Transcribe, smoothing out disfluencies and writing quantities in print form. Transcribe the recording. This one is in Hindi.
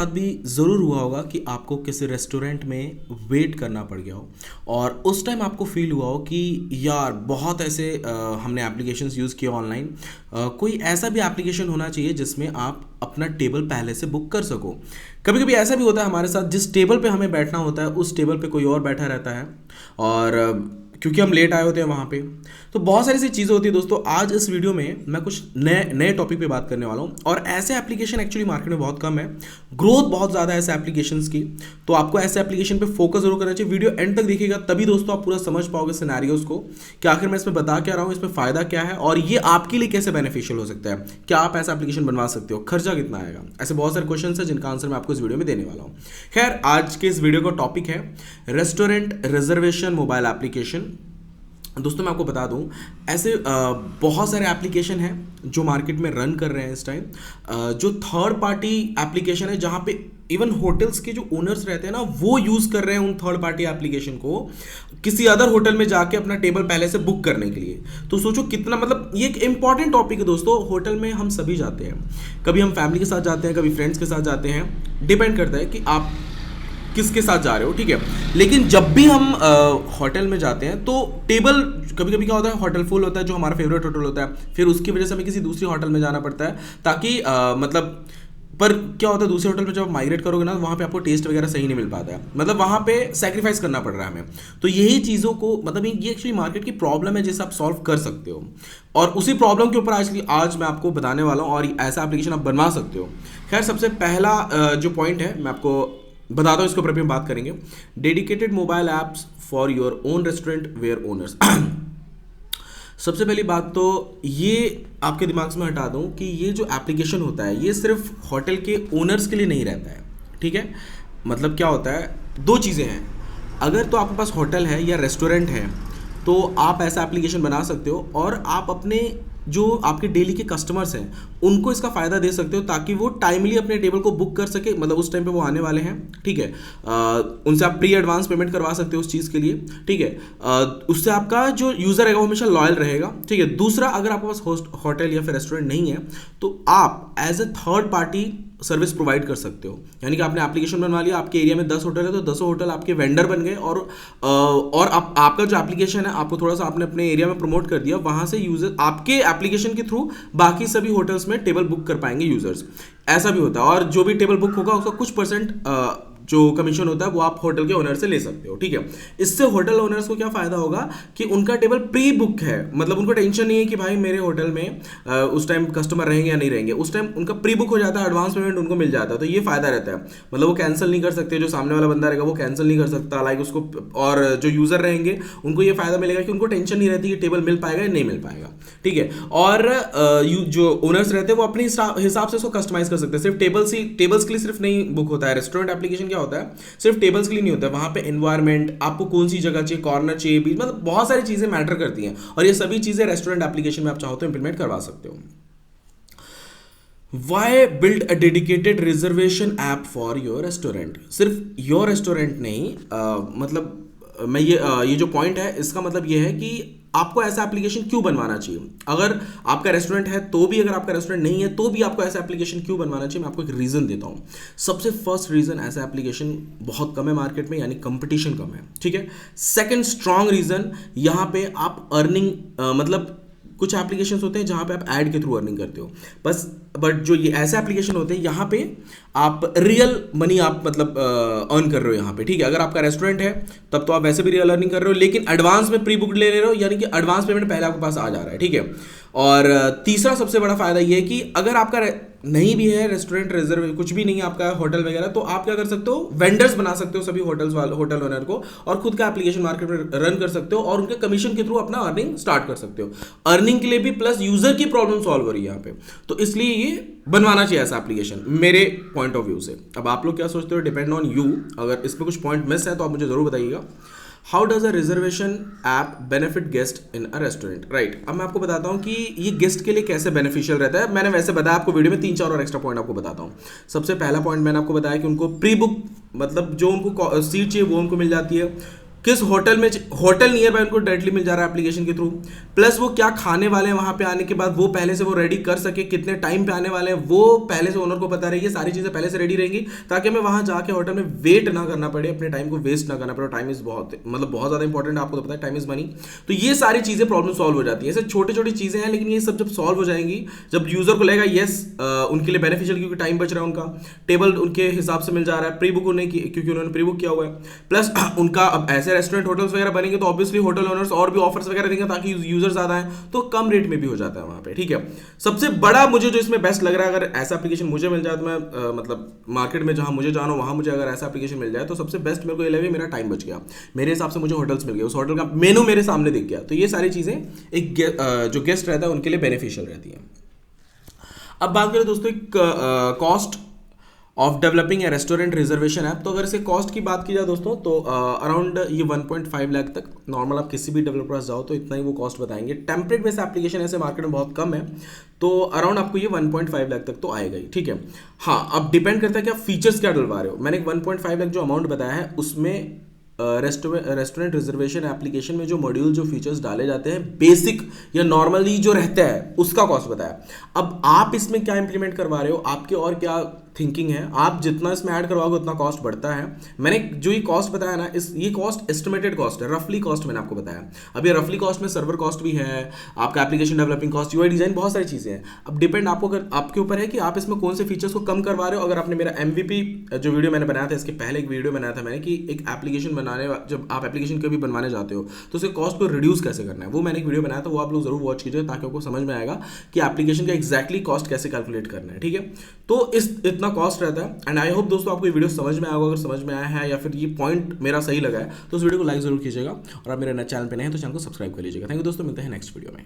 बात भी ज़रूर हुआ होगा कि आपको किसी रेस्टोरेंट में वेट करना पड़ गया हो और उस टाइम आपको फील हुआ हो कि यार बहुत ऐसे हमने एप्लीकेशंस यूज़ किए ऑनलाइन। कोई ऐसा भी एप्लीकेशन होना चाहिए जिसमें आप अपना टेबल पहले से बुक कर सको। कभी कभी ऐसा भी होता है हमारे साथ, जिस टेबल पे हमें बैठना होता है उस टेबल पे कोई और बैठा रहता है और क्योंकि हम लेट आए होते हैं वहाँ पे। तो बहुत सारी सी चीज़ें होती है दोस्तों। आज इस वीडियो में मैं कुछ नए नए टॉपिक पे बात करने वाला हूँ और ऐसे एप्लीकेशन एक्चुअली मार्केट में बहुत कम है, ग्रोथ बहुत ज़्यादा है ऐसे एप्लीकेशंस की। तो आपको ऐसे एप्लीकेशन पे फोकस जरूर करना चाहिए। वीडियो एंड तक देखिएगा तभी दोस्तों आप पूरा समझ पाओगे सिनेरियोज को कि आखिर मैं इसमें बता क्या रहा हूँ, इसमें फ़ायदा क्या है और ये आपके लिए कैसे बेनिफिशियल हो सकता है। क्या आप ऐसा एप्लीकेशन बनवा सकते हो, खर्चा कितना आएगा, ऐसे बहुत सारे क्वेश्चन है जिनका आंसर मैं आपको इस वीडियो में देने वाला हूँ। खैर, आज के इस वीडियो का टॉपिक है रेस्टोरेंट रिजर्वेशन मोबाइल एप्लीकेशन। दोस्तों मैं आपको बता दूं, ऐसे बहुत सारे एप्लीकेशन हैं जो मार्केट में रन कर रहे हैं इस टाइम, जो थर्ड पार्टी एप्लीकेशन है जहां पे इवन होटल्स के जो ओनर्स रहते हैं ना वो यूज़ कर रहे हैं उन थर्ड पार्टी एप्लीकेशन को किसी अदर होटल में जाके अपना टेबल पहले से बुक करने के लिए। तो सोचो कितना, मतलब ये एक इंपॉर्टेंट टॉपिक है दोस्तों। होटल में हम सभी जाते हैं, कभी हम फैमिली के साथ जाते हैं, कभी फ्रेंड्स के साथ जाते हैं, डिपेंड करता है कि आप किसके साथ जा रहे हो, ठीक है। लेकिन जब भी हम होटल में जाते हैं तो टेबल कभी कभी क्या होता है, होटल फुल होता है जो हमारा फेवरेट होटल होता है, फिर उसकी वजह से हमें किसी दूसरी होटल में जाना पड़ता है ताकि मतलब, पर क्या होता है दूसरे होटल पे जब माइग्रेट करोगे ना वहाँ पे आपको टेस्ट वगैरह सही नहीं मिल पाता है, मतलब वहाँ पे सेक्रीफाइस करना पड़ रहा है हमें। तो यही चीज़ों को, मतलब ये एक्चुअली मार्केट की प्रॉब्लम है जिसे आप सॉल्व कर सकते हो और उसी प्रॉब्लम के ऊपर आज मैं आपको बताने वाला हूँ और ऐसा एप्लीकेशन आप बनवा सकते हो। खैर, सबसे पहला जो पॉइंट है मैं आपको बताता हूँ, इसके ऊपर भी हम बात करेंगे। Dedicated mobile apps for your own restaurant where owners. सबसे पहली बात तो ये आपके दिमाग से मैं हटा दूं कि ये जो एप्लीकेशन होता है ये सिर्फ होटल के ओनर्स के लिए नहीं रहता है, ठीक है। मतलब क्या होता है, दो चीज़ें हैं। अगर तो आपके पास होटल है या रेस्टोरेंट है तो आप ऐसा एप्लीकेशन बना सकते हो और आप अपने जो आपके डेली के कस्टमर्स हैं उनको इसका फ़ायदा दे सकते हो ताकि वो टाइमली अपने टेबल को बुक कर सके, मतलब उस टाइम पे वो आने वाले हैं, ठीक है। उनसे आप प्री एडवांस पेमेंट करवा सकते हो उस चीज़ के लिए, ठीक है। उससे आपका जो यूज़र रहेगा वो हमेशा लॉयल रहेगा, ठीक है। दूसरा, अगर आपके पास होटल या फिर रेस्टोरेंट नहीं है तो आप as a third party service provide कर सकते हो। यानी कि आपने एप्लीकेशन बनवा लिया, आपके एरिया में 10 होटल है तो 10 होटल आपके वेंडर बन गए और आपका जो एप्लीकेशन है आपको थोड़ा सा आपने अपने एरिया में प्रमोट कर दिया, वहां से यूजर आपके एप्लीकेशन के थ्रू बाकी सभी होटल्स में टेबल बुक कर पाएंगे यूजर्स। ऐसा भी होता है और जो भी टेबल बुक होगा उसका कुछ परसेंट जो कमीशन होता है वो आप होटल के ओनर से ले सकते हो, ठीक है। इससे होटल ओनर्स को क्या फायदा होगा कि उनका टेबल प्री बुक है, मतलब उनको टेंशन नहीं है कि भाई मेरे होटल में उस टाइम कस्टमर रहेंगे या नहीं रहेंगे, उस टाइम उनका प्री बुक हो जाता है, एडवांस पेमेंट उनको मिल जाता है। तो ये फायदा रहता है, मतलब वो कैंसिल नहीं कर सकते, जो सामने वाला बंदा रहेगा वो कैंसिल नहीं कर सकता, लाइक उसको, और जो यूजर रहेंगे उनको ये फायदा मिलेगा कि उनको टेंशन नहीं रहती कि टेबल मिल पाएगा या नहीं मिल पाएगा, ठीक है। और जो ओनर्स रहते हैं वो अपने हिसाब से उसको कस्टमाइज कर सकते हैं। सिर्फ टेबल्स के लिए सिर्फ नहीं बुक होता है, रेस्टोरेंट एप्लीकेशन क्या होता है सिर्फ टेबल्स के लिए नहीं होता है, वहां पे एनवायरनमेंट, आपको कौन सी जगह चाहिए, कॉर्नर चाहिए, बीच, मतलब बहुत सारी चीजें मैटर करती हैं और ये सभी चीजें रेस्टोरेंट एप्लीकेशन में आप चाहो तो इंप्लीमेंट करवा सकते हो। Why build a dedicated reservation app for your restaurant. सिर्फ योर रेस्टोरेंट नहीं, मतलब मैं ये जो पॉइंट है इसका मतलब ये है कि आपको ऐसा एप्लीकेशन क्यों बनवाना चाहिए। अगर आपका रेस्टोरेंट है तो भी, अगर आपका रेस्टोरेंट नहीं है तो भी आपको ऐसा एप्लीकेशन क्यों बनवाना चाहिए, मैं आपको एक रीजन देता हूं। सबसे फर्स्ट रीजन, ऐसा एप्लीकेशन बहुत कम है मार्केट में, यानी कंपटीशन कम है, ठीक है। सेकंड स्ट्रॉन्ग रीजन, यहां पे आप अर्निंग, मतलब कुछ एप्लीकेशंस होते हैं जहां पे आप ऐड के थ्रू अर्निंग करते हो बस, बट जो ये ऐसे एप्लीकेशन होते हैं यहाँ पे आप रियल मनी आप मतलब अर्न कर रहे हो यहाँ पे, ठीक है। अगर आपका रेस्टोरेंट है तब तो आप वैसे भी रियल अर्निंग कर रहे हो, लेकिन एडवांस में प्री बुक ले रहे हो, यानी कि एडवांस पेमेंट पहले आपके पास आ जा रहा है, ठीक है। और तीसरा सबसे बड़ा फायदा ये है कि अगर आपका नहीं भी है रेस्टोरेंट, रिजर्व कुछ भी नहीं है आपका होटल वगैरह, तो आप क्या कर सकते हो, वेंडर्स बना सकते हो सभी होटल ओनर को और खुद का एप्लीकेशन मार्केट में रन कर सकते हो और उनके कमीशन के थ्रू अपना अर्निंग स्टार्ट कर सकते हो। अर्निंग के लिए भी प्लस यूजर की प्रॉब्लम सॉल्व हो रही है यहाँ पे, तो इसलिए ये बनवाना चाहिए ऐसा एप्लीकेशन मेरे पॉइंट ऑफ व्यू से। अब आप लोग क्या सोचते हो, डिपेंड ऑन यू। अगर इसमें कुछ पॉइंट मिस है तो आप मुझे जरूर बताइएगा। How does a reservation app benefit guest in a restaurant, right. अब मैं आपको बताता हूँ कि ये गेस्ट के लिए कैसे बेनिफिशियल रहता है। मैंने वैसे बताया आपको वीडियो में 3-4 और एक्स्ट्रा पॉइंट आपको बताता हूँ। सबसे पहला पॉइंट मैंने आपको बताया कि उनको प्री बुक, मतलब जो उनको सीट चाहिए वो उनको मिल जाती है। किस होटल में, होटल नियर बाय उनको डायरेक्टली मिल जा रहा है एप्लीकेशन के थ्रू, प्लस वो क्या खाने वाले हैं वहां पे आने के बाद वो पहले से वो रेडी कर सके, कितने टाइम पे आने वाले हैं वो पहले से ओनर को पता रहेगी, सारी चीजें पहले से रेडी रहेंगी ताकि हमें वहां जाके होटल में वेट ना करना पड़े, अपने टाइम को वेस्ट ना करना पड़े। टाइम इज बहुत मतलब बहुत ज्यादा इंपॉर्टेंट है, आपको तो पता है टाइम इज मनी। तो ये सारी चीजें प्रॉब्लम सॉल्व हो जाती है। ऐसे छोटी छोटी चीजें हैं लेकिन ये सब जब सॉल्व हो जाएंगी, जब यूजर को लगेगा यस उनके लिए बेनिफिशियल क्योंकि टाइम बच रहा है, उनका टेबल उनके हिसाब से मिल जा रहा है, प्री बुक क्योंकि उन्होंने प्री बुक किया हुआ है, प्लस उनका अब ऐसे रेस्टोरेंट होटल्स वगैरह बनेंगे तो ऑब्वियसली होटल ओनर्स और भी ऑफर्स वगैरह देंगे ताकि यूजर ज्यादा है तो कम रेट में भी हो जाता है वहां पे, ठीक है। सबसे बड़ा मुझे जो इसमें बेस्ट लग रहा है, अगर ऐसा एप्लीकेशन मुझे मिल जाए तो मैं मतलब मार्केट में जहां मुझे जाना हो वहां मुझे अगर ऐसा एप्लीकेशन मिल जाए तो सबसे बेस्ट मेरे को ये लगे, मेरा टाइम बच गया, मेरे हिसाब से मुझे होटल्स मिल गए, उस होटल का मेनू मेरे सामने दिख गया, तो ये सारी चीजें एक जो गेस्ट रहता है उनके लिए बेनिफिशियल रहती है। अब बात करें दोस्तों एक cost of developing a restaurant reservation app, तो अगर इसके कॉस्ट की बात की जाए दोस्तों तो अराउंड ये 1.5 लाख तक नॉर्मल आप किसी भी डेवलपर पास जाओ तो इतना ही वो कॉस्ट बताएंगे। टेम्पलेट बेस्ड एप्लीकेशन ऐसे मार्केट में बहुत कम है, तो अराउंड आपको ये 1.5 लाख तक तो आएगा ही, ठीक है। हाँ, अब डिपेंड करता है कि आप फीचर्स क्या डलवा रहे हो। मैंने 1.5 लाख जो अमाउंट बताया है उसमें रेस्टोरेंट रिजर्वेशन एप्लीकेशन में जो मॉड्यूल जो फीचर्स डाले जाते हैं बेसिक या नॉर्मली जो रहता है उसका कॉस्ट बताया। अब आप इसमें क्या इंप्लीमेंट करवा रहे हो, आपके और क्या थिंकिंग है, आप जितना इसमें ऐड करवाओगे उतना कॉस्ट बढ़ता है। मैंने जो ये कॉस्ट बताया ना, ये कॉस्ट एस्टिमेटेड कॉस्ट है, रफली कॉस्ट मैंने आपको बताया। अब ये रफली कॉस्ट में सर्वर कॉस्ट भी है, आपका application developing cost, UI design, बहुत सारी चीजें हैं। अब डिपेंड आपके ऊपर है कि आप इसमें कौन से फीचर्स को कम करवा रहे हो। अगर आपने मेरा MVP जो वीडियो मैंने बनाया था, इसके पहले एक वीडियो बनाया था मैंने कि एक एप्लीकेशन जब आप एप्लीकेशन कभी बनवाने जाते हो तो उसके कॉस्ट को रिड्यूस कैसे करना है, वो मैंने एक वीडियो बनाया था, वो आप लोग जरूर वॉच कीजिए ताकि आपको समझ में आएगा कि एप्लीकेशन का एक्जैक्टली कॉस्ट कैसे कैलकुलेट करना है, ठीक है। तो इतना कॉस्ट रहता है। एंड आई होप दोस्तों आपको ये वीडियो समझ में आया होगा। अगर समझ में आया है या फिर ये पॉइंट मेरा सही लगा है तो उस वीडियो को लाइक जरूर कीजिएगा, और आप मेरे चैनल पे नए हैं तो चैनल को सब्सक्राइब कर लीजिएगा। थैंक यू दोस्तों, मिलते हैं नेक्स्ट वीडियो में।